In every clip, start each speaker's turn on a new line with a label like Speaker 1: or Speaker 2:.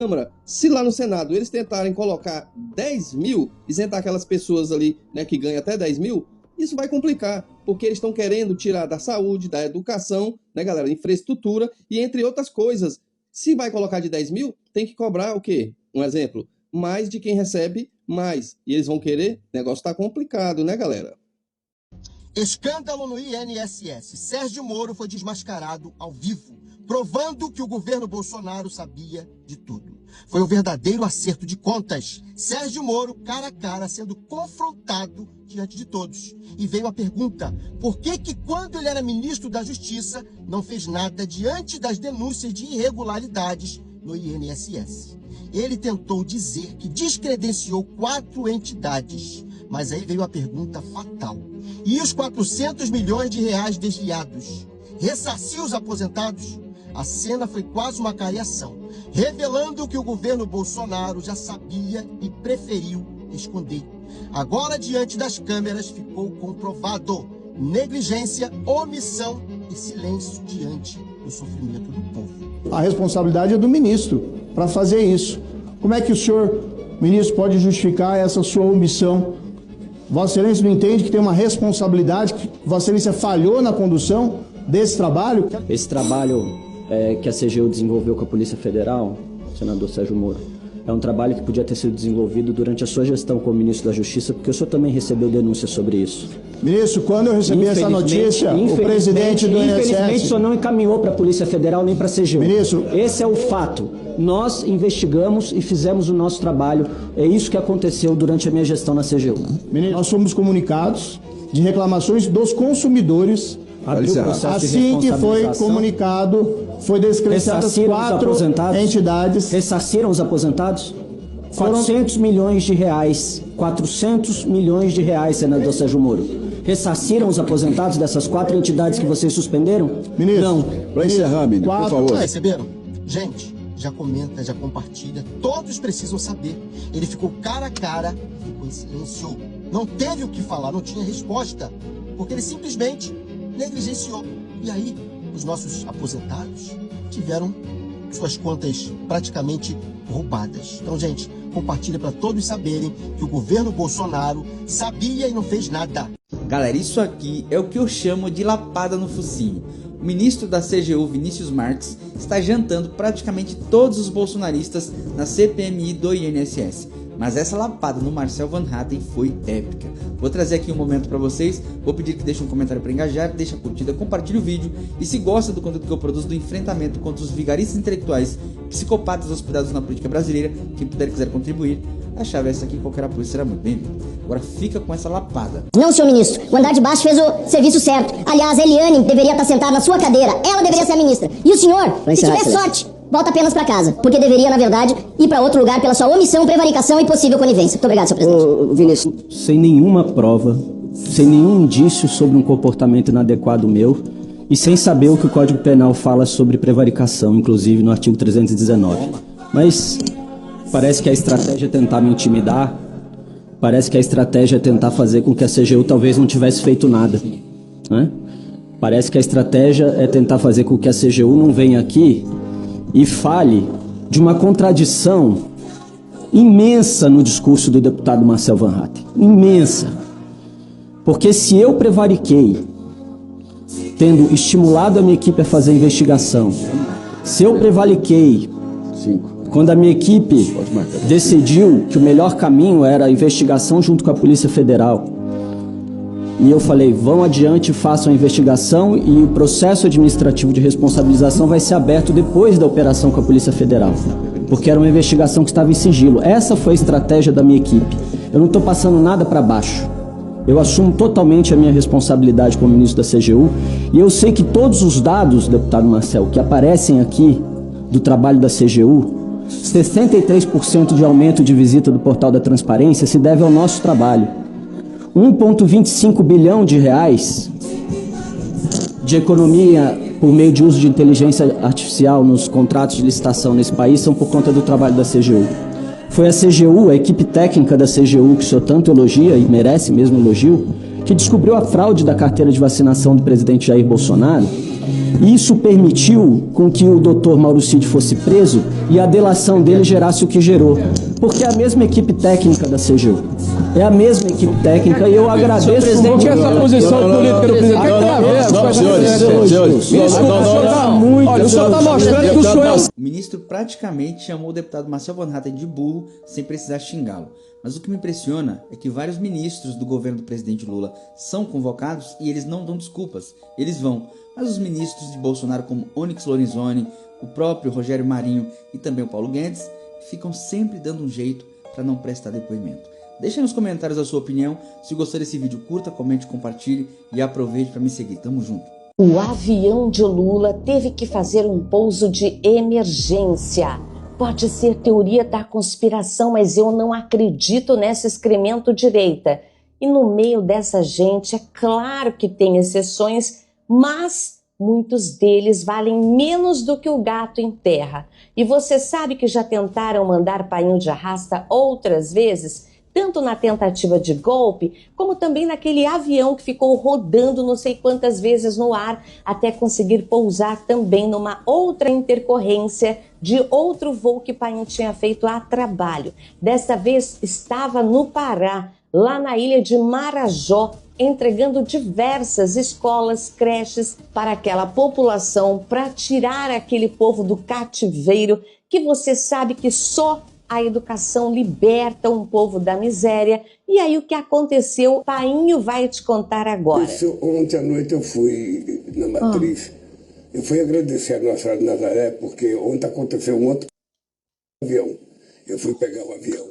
Speaker 1: Câmara, se lá no Senado eles tentarem colocar 10 mil, isentar aquelas pessoas ali, né, que ganham até 10 mil, isso vai complicar, porque eles estão querendo tirar da saúde, da educação, né, galera, infraestrutura e entre outras coisas. Se vai colocar de 10 mil, tem que cobrar o quê? Um exemplo, mais de quem recebe mais. E eles vão querer? O negócio tá complicado, né, galera?
Speaker 2: Escândalo no INSS. Sérgio Moro foi desmascarado ao vivo, provando que o governo Bolsonaro sabia de tudo. Foi um verdadeiro acerto de contas. Sérgio Moro, cara a cara, sendo confrontado diante de todos. E veio a pergunta, por que quando ele era ministro da Justiça, não fez nada diante das denúncias de irregularidades no INSS? Ele tentou dizer que descredenciou 4 entidades, mas aí veio a pergunta fatal. E os 400 milhões de reais desviados? Ressarciu os aposentados? A cena foi quase uma cariação, revelando que o governo Bolsonaro já sabia e preferiu esconder. Agora, diante das câmeras, ficou comprovado negligência, omissão e silêncio diante do sofrimento do povo.
Speaker 3: A responsabilidade é do ministro para fazer isso. Como é que o senhor, ministro, pode justificar essa sua omissão? Vossa Excelência não entende que tem uma responsabilidade, que Vossa Excelência falhou na condução desse trabalho?
Speaker 4: Esse trabalho que a CGU desenvolveu com a Polícia Federal, senador Sérgio Moro, é um trabalho que podia ter sido desenvolvido durante a sua gestão como ministro da Justiça, porque o senhor também recebeu denúncias sobre isso.
Speaker 3: Ministro, quando eu recebi essa notícia, o presidente do INSS...
Speaker 4: Infelizmente, o senhor não encaminhou para a Polícia Federal nem para a CGU.
Speaker 3: Ministro...
Speaker 4: Esse é o fato. Nós investigamos e fizemos o nosso trabalho. É isso que aconteceu durante a minha gestão na CGU.
Speaker 3: Ministro, nós fomos comunicados de reclamações dos consumidores. Assim que foi comunicado, foi descredenciadas 4 entidades.
Speaker 4: Ressarciram os aposentados? 400 milhões de reais. 400 milhões de reais, senador Sérgio Moro. Ressarciram os aposentados dessas 4 entidades que vocês suspenderam?
Speaker 3: Ministro,
Speaker 4: não.
Speaker 5: Para encerrar, ministro, por favor.
Speaker 2: Receberam? Gente, já comenta, já compartilha. Todos precisam saber. Ele ficou cara a cara, ficou em silêncio. Não teve o que falar, não tinha resposta. Porque ele simplesmente negligenciou. E aí, os nossos aposentados tiveram suas contas praticamente roubadas. Então, gente, compartilha para todos saberem que o governo Bolsonaro sabia e não fez nada.
Speaker 6: Galera, isso aqui é o que eu chamo de lapada no focinho. O ministro da CGU, Vinícius Marques, está jantando praticamente todos os bolsonaristas na CPMI do INSS. Mas essa lapada no Marcel Van Hatten foi épica. Vou trazer aqui um momento para vocês, vou pedir que deixem um comentário para engajar, deixa a curtida, compartilhe o vídeo e se gosta do conteúdo que eu produzo do enfrentamento contra os vigaristas intelectuais, psicopatas hospedados na política brasileira, quem puder e quiser contribuir, a chave é essa aqui, qualquer apoio será muito bem-vindo. Agora fica com essa lapada.
Speaker 7: Não, senhor ministro, o andar de baixo fez o serviço certo. Aliás, a Eliane deveria estar sentada na sua cadeira, ela deveria ser a ministra. E o senhor, se tiver sorte, volta apenas para casa, porque deveria, na verdade, ir para outro lugar pela sua omissão, prevaricação e possível conivência. Muito obrigado, senhor presidente.
Speaker 4: Vinícius, sem nenhuma prova, sem nenhum indício sobre um comportamento inadequado meu e sem saber o que o Código Penal fala sobre prevaricação, inclusive no artigo 319. Mas parece que a estratégia é tentar me intimidar, parece que a estratégia é tentar fazer com que a CGU talvez não tivesse feito nada, né? Parece que a estratégia é tentar fazer com que a CGU não venha aqui e fale de uma contradição imensa no discurso do deputado Marcel Van Hatten. Imensa. Porque se eu prevariquei, tendo estimulado a minha equipe a fazer a investigação, se eu prevariquei quando a minha equipe decidiu que o melhor caminho era a investigação junto com a Polícia Federal, e eu falei, vão adiante, façam a investigação e o processo administrativo de responsabilização vai ser aberto depois da operação com a Polícia Federal, porque era uma investigação que estava em sigilo. Essa foi a estratégia da minha equipe. Eu não estou passando nada para baixo. Eu assumo totalmente a minha responsabilidade como ministro da CGU e eu sei que todos os dados, deputado Marcel, que aparecem aqui do trabalho da CGU, 63% de aumento de visita do Portal da Transparência se deve ao nosso trabalho. 1,25 bilhão de reais de economia por meio de uso de inteligência artificial nos contratos de licitação nesse país são por conta do trabalho da CGU. Foi a CGU, a equipe técnica da CGU, que o senhor tanto elogia e merece mesmo elogio, que descobriu a fraude da carteira de vacinação do presidente Jair Bolsonaro Isso permitiu com que o Dr. Mauro Cid fosse preso e a delação dele gerasse o que gerou. Porque é a mesma equipe técnica da CGU. É a mesma equipe técnica e eu agradeço...
Speaker 5: Presidente, essa posição política do presidente tem a ver com senhores. Olha, o senhor está mostrando que o senhor é...
Speaker 6: O ministro praticamente chamou o deputado Marcel Van Hatten de burro sem precisar xingá-lo. Mas o que me impressiona é que vários ministros do governo do presidente Lula são convocados e eles não dão desculpas. Eles vão. Mas os ministros de Bolsonaro, como Onyx Lorenzoni, o próprio Rogério Marinho e também o Paulo Guedes, ficam sempre dando um jeito para não prestar depoimento. Deixa nos comentários a sua opinião. Se gostou desse vídeo, curta, comente, compartilhe e aproveite para me seguir. Tamo junto.
Speaker 8: O avião de Lula teve que fazer um pouso de emergência. Pode ser teoria da conspiração, mas eu não acredito nessa excremento-direita. E no meio dessa gente, é claro que tem exceções, mas muitos deles valem menos do que o gato em terra. E você sabe que já tentaram mandar painho de arrasta outras vezes? Tanto na tentativa de golpe, como também naquele avião que ficou rodando não sei quantas vezes no ar, até conseguir pousar também numa outra intercorrência de outro voo que Paim tinha feito a trabalho. Desta vez estava no Pará, lá na ilha de Marajó, entregando diversas escolas, creches para aquela população, para tirar aquele povo do cativeiro, que você sabe que só a educação liberta um povo da miséria. E aí o que aconteceu, Painho vai te contar agora.
Speaker 9: Ontem à noite eu fui na Matriz. Eu fui agradecer a Nossa Senhora de Nazaré, porque ontem aconteceu um outro avião. Eu fui pegar o avião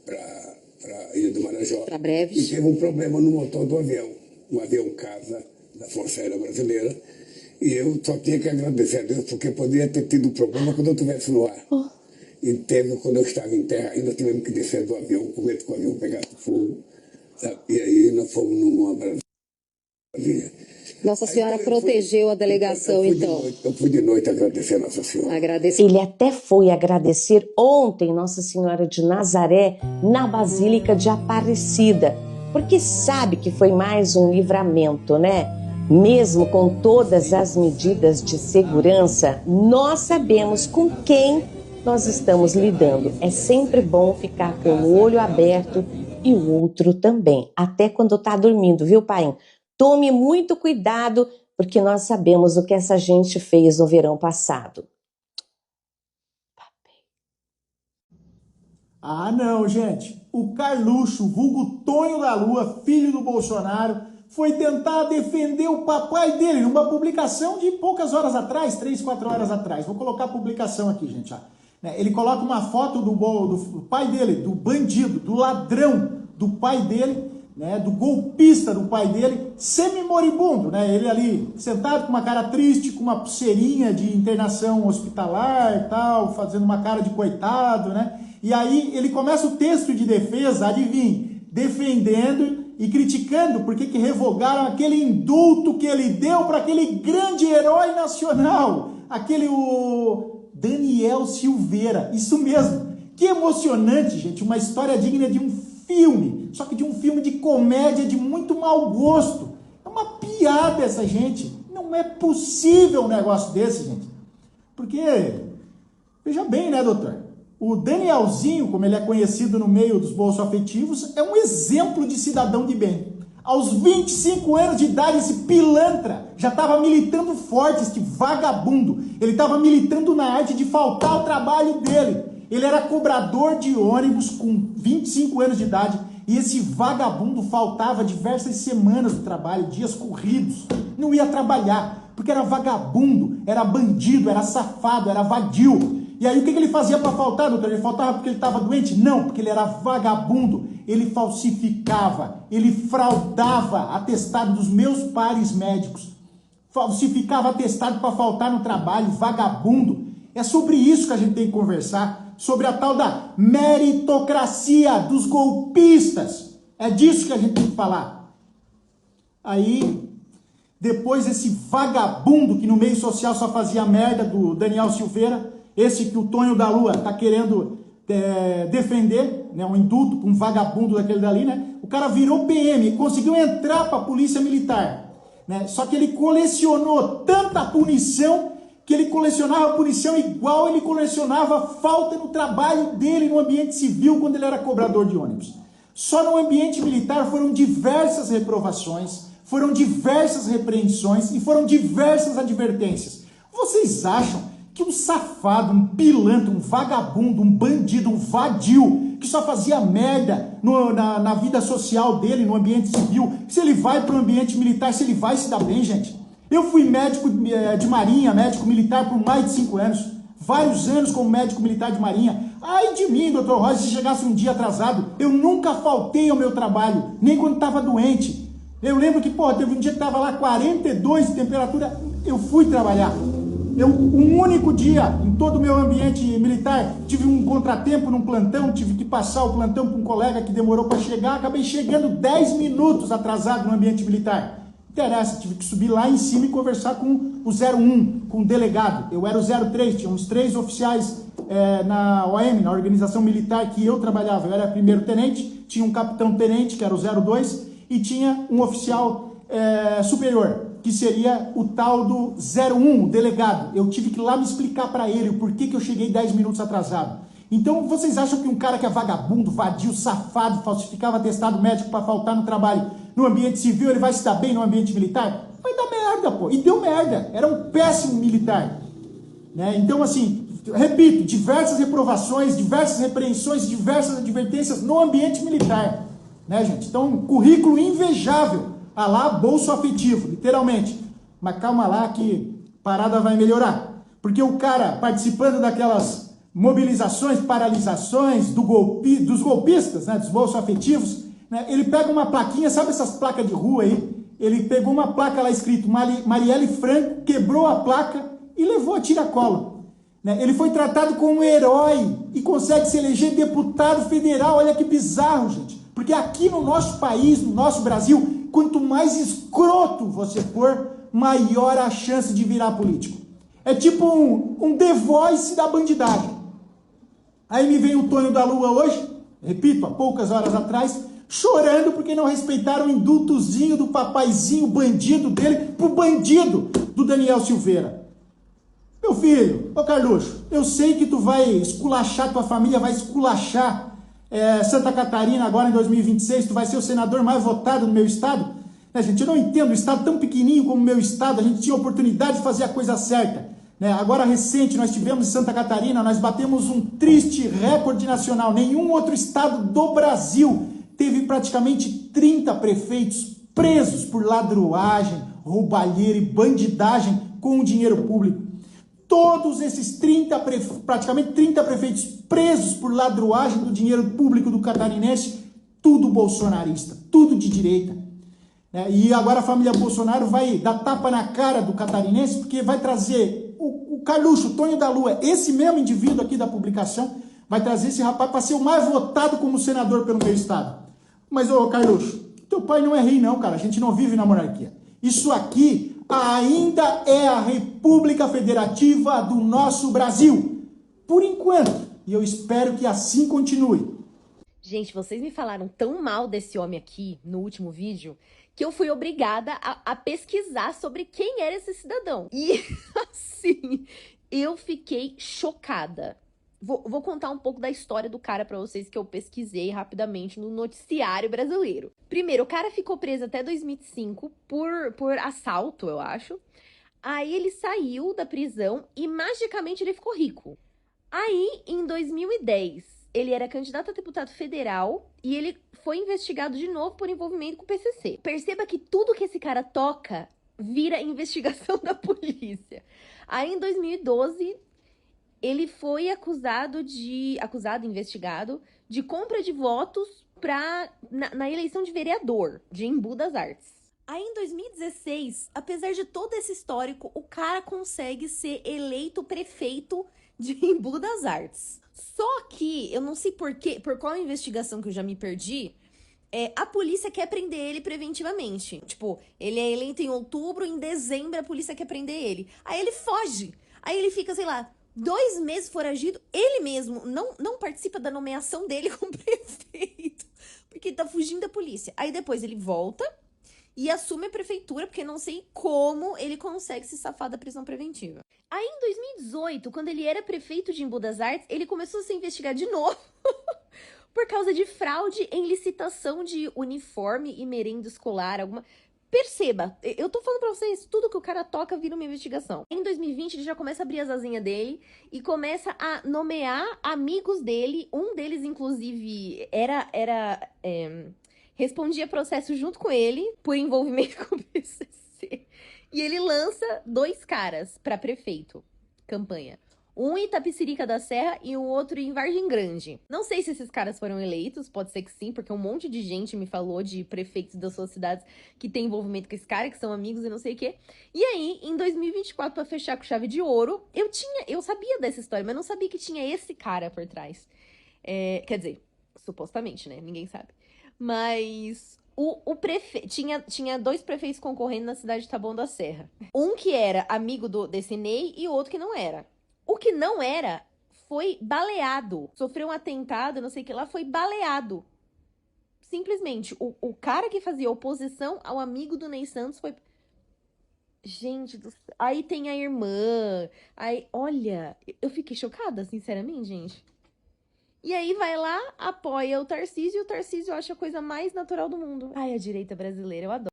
Speaker 9: para a Ilha do Marajó. Para breve. E teve um problema no motor do avião. Um avião casa da Força Aérea Brasileira. E eu só tinha que agradecer a Deus, porque poderia ter tido problema quando eu estivesse no ar. E teve, quando eu estava em terra, ainda tivemos que descer do avião, com medo que o avião pegasse fogo, sabe? E aí nós fomos numa Brasília.
Speaker 10: Nossa Senhora protegeu a delegação, então.
Speaker 9: Eu fui de noite agradecer a Nossa Senhora.
Speaker 8: Ele até foi agradecer ontem Nossa Senhora de Nazaré na Basílica de Aparecida, porque sabe que foi mais um livramento, né? Mesmo com todas as medidas de segurança, nós sabemos com quem nós estamos lidando. É sempre bom ficar com o olho aberto e o outro também, até quando está dormindo, viu, pai? Tome muito cuidado, porque nós sabemos o que essa gente fez no verão passado.
Speaker 11: Ah, não, gente. O Carluxo, vulgo Tonho da Lua, filho do Bolsonaro, foi tentar defender o papai dele numa publicação de poucas horas atrás, 3, 4 horas atrás. Vou colocar a publicação aqui, gente. Ele coloca uma foto do pai dele, do bandido, do ladrão do pai dele, né, do golpista do pai dele, semi-moribundo, né, ele ali sentado com uma cara triste, com uma pulseirinha de internação hospitalar e tal, fazendo uma cara de coitado, né, e aí ele começa o texto de defesa, adivinha, defendendo e criticando porque que revogaram aquele indulto que ele deu para aquele grande herói nacional, o Daniel Silveira, isso mesmo. Que emocionante, gente, uma história digna de um filme, só que de um filme de comédia de muito mau gosto. É uma piada essa gente. Não é possível um negócio desse, gente. Porque, veja bem, né, doutor? O Danielzinho, como ele é conhecido no meio dos bolsoafetivos, é um exemplo de cidadão de bem. Aos 25 anos de idade, esse pilantra já estava militando forte, este vagabundo. Ele estava militando na arte de faltar ao trabalho dele. Ele era cobrador de ônibus com 25 anos de idade e esse vagabundo faltava diversas semanas do trabalho, dias corridos. Não ia trabalhar, porque era vagabundo, era bandido, era safado, era vadio. E aí o que ele fazia para faltar, doutor? Ele faltava porque ele estava doente? Não, porque ele era vagabundo. Ele falsificava, ele fraudava atestado dos meus pares médicos. Falsificava atestado para faltar no trabalho, vagabundo. É sobre isso que a gente tem que conversar, sobre a tal da meritocracia dos golpistas. É disso que a gente tem que falar. Aí, depois esse vagabundo que no meio social só fazia merda do Daniel Silveira, esse que o Tonho da Lua está querendo defender, né, um indulto para um vagabundo daquele dali, né? O cara virou PM, conseguiu entrar para a polícia militar. né? Só que ele colecionou tanta punição que ele colecionava punição igual ele colecionava falta no trabalho dele no ambiente civil quando ele era cobrador de ônibus. Só no ambiente militar foram diversas reprovações, foram diversas repreensões e foram diversas advertências. Vocês acham que um safado, um pilantra, um vagabundo, um bandido, um vadio, que só fazia merda na vida social dele, no ambiente civil, se ele vai para o ambiente militar, se ele vai se dar bem, gente? Eu fui médico de marinha, médico militar por mais de 5 anos, vários anos como médico militar de marinha. Ai de mim, doutor Rosa, se chegasse um dia atrasado, eu nunca faltei ao meu trabalho, nem quando estava doente. Eu lembro que, teve um dia que estava lá 42 de temperatura, eu fui trabalhar. Um único dia, em todo o meu ambiente militar, tive um contratempo num plantão, tive que passar o plantão para um colega que demorou para chegar, acabei chegando 10 minutos atrasado no ambiente militar. Interessa, tive que subir lá em cima e conversar com o 01, com o delegado. Eu era o 03, tinha uns 3 oficiais na OM, na organização militar que eu trabalhava. Eu era primeiro tenente, tinha um capitão tenente, que era o 02, e tinha um oficial superior, que seria o tal do 01, o delegado. Eu tive que ir lá me explicar para ele o porquê que eu cheguei 10 minutos atrasado. Então, vocês acham que um cara que é vagabundo, vadio, safado, falsificava atestado médico para faltar no trabalho no ambiente civil, ele vai se dar bem no ambiente militar? Vai dar merda, pô. E deu merda. Era um péssimo militar. Né? Então, assim, repito, diversas reprovações, diversas repreensões, diversas advertências no ambiente militar. Né, gente? Então, currículo invejável. Ah lá, bolso afetivo, literalmente. Mas calma lá que parada vai melhorar. Porque o cara participando daquelas mobilizações, paralisações dos golpistas, né, dos bolsos afetivos, né, ele pega uma plaquinha, sabe essas placas de rua aí? Ele pegou uma placa lá escrito Marielle Franco, quebrou a placa e levou a tiracolo. Né? Ele foi tratado como um herói e consegue se eleger deputado federal. Olha que bizarro, gente. Porque aqui no nosso país, no nosso Brasil, quanto mais escroto você for, maior a chance de virar político. É tipo um The Voice da bandidagem. Aí me vem o Tonho da Lua hoje, repito, há poucas horas atrás, chorando porque não respeitaram o indultozinho do papaizinho bandido dele pro bandido do Daniel Silveira. Meu filho, ô Carluxo, eu sei que tu vai esculachar, tua família vai esculachar Santa Catarina agora em 2026, tu vai ser o senador mais votado no meu estado. Né, gente, eu não entendo, um estado tão pequenininho como o meu estado, a gente tinha a oportunidade de fazer a coisa certa. Né? Agora, recente, nós tivemos em Santa Catarina, nós batemos um triste recorde nacional. Nenhum outro estado do Brasil teve praticamente 30 prefeitos presos por ladruagem, roubalheira e bandidagem com o dinheiro público. Todos esses praticamente 30 prefeitos presos por ladruagem do dinheiro público do catarinense, tudo bolsonarista, tudo de direita. E agora a família Bolsonaro vai dar tapa na cara do catarinense, porque vai trazer o Carluxo, o Tonho da Lua, esse mesmo indivíduo aqui da publicação, vai trazer esse rapaz para ser o mais votado como senador pelo meu estado. Mas, ô Carluxo, teu pai não é rei não, cara, a gente não vive na monarquia. Isso aqui ainda é a República Federativa do nosso Brasil, por enquanto, e eu espero que assim continue.
Speaker 12: Gente, vocês me falaram tão mal desse homem aqui no último vídeo que eu fui obrigada a pesquisar sobre quem era esse cidadão. E, assim, eu fiquei chocada. Vou contar um pouco da história do cara pra vocês que eu pesquisei rapidamente no noticiário brasileiro. Primeiro, o cara ficou preso até 2005 por assalto, eu acho. Aí ele saiu da prisão e magicamente ele ficou rico. Aí, em 2010... ele era candidato a deputado federal e ele foi investigado de novo por envolvimento com o PCC. Perceba que tudo que esse cara toca vira investigação da polícia. Aí, em 2012, ele foi investigado de compra de votos na eleição de vereador de Embu das Artes. Aí, em 2016, apesar de todo esse histórico, o cara consegue ser eleito prefeito de Embu das Artes. Só que, eu não sei por qual investigação que eu já me perdi, a polícia quer prender ele preventivamente. Tipo, ele é eleito em outubro, em dezembro a polícia quer prender ele. Aí ele foge. Aí ele fica, sei lá, 2 meses foragido. Ele mesmo não participa da nomeação dele como prefeito, porque ele tá fugindo da polícia. Aí depois ele volta e assume a prefeitura, porque não sei como ele consegue se safar da prisão preventiva. Aí, em 2018, quando ele era prefeito de Embu das Artes, ele começou a se investigar de novo por causa de fraude em licitação de uniforme e merenda escolar, alguma... Perceba, eu tô falando pra vocês, tudo que o cara toca vira uma investigação. Em 2020, ele já começa a abrir as asinhas dele e começa a nomear amigos dele. Um deles, inclusive, respondia processo junto com ele por envolvimento com o PCC. E ele lança 2 caras pra prefeito, campanha. Um em Itapecerica da Serra e o outro em Vargem Grande. Não sei se esses caras foram eleitos, pode ser que sim, porque um monte de gente me falou de prefeitos das suas cidades que tem envolvimento com esse cara, que são amigos e não sei o quê. E aí, em 2024, pra fechar com chave de ouro, eu sabia dessa história, mas não sabia que tinha esse cara por trás. Quer dizer, supostamente, né? Ninguém sabe. Mas... Tinha 2 prefeitos concorrendo na cidade de Taboão da Serra. Um que era amigo desse Ney e outro que não era. O que não era foi baleado. Sofreu um atentado, não sei o que lá, foi baleado. Simplesmente, o cara que fazia oposição ao amigo do Ney Santos foi... Gente do céu. Aí tem a irmã. Aí, olha, eu fiquei chocada, sinceramente, gente. E aí vai lá, apoia o Tarcísio e o Tarcísio acha a coisa mais natural do mundo. Ai, a direita brasileira, eu adoro.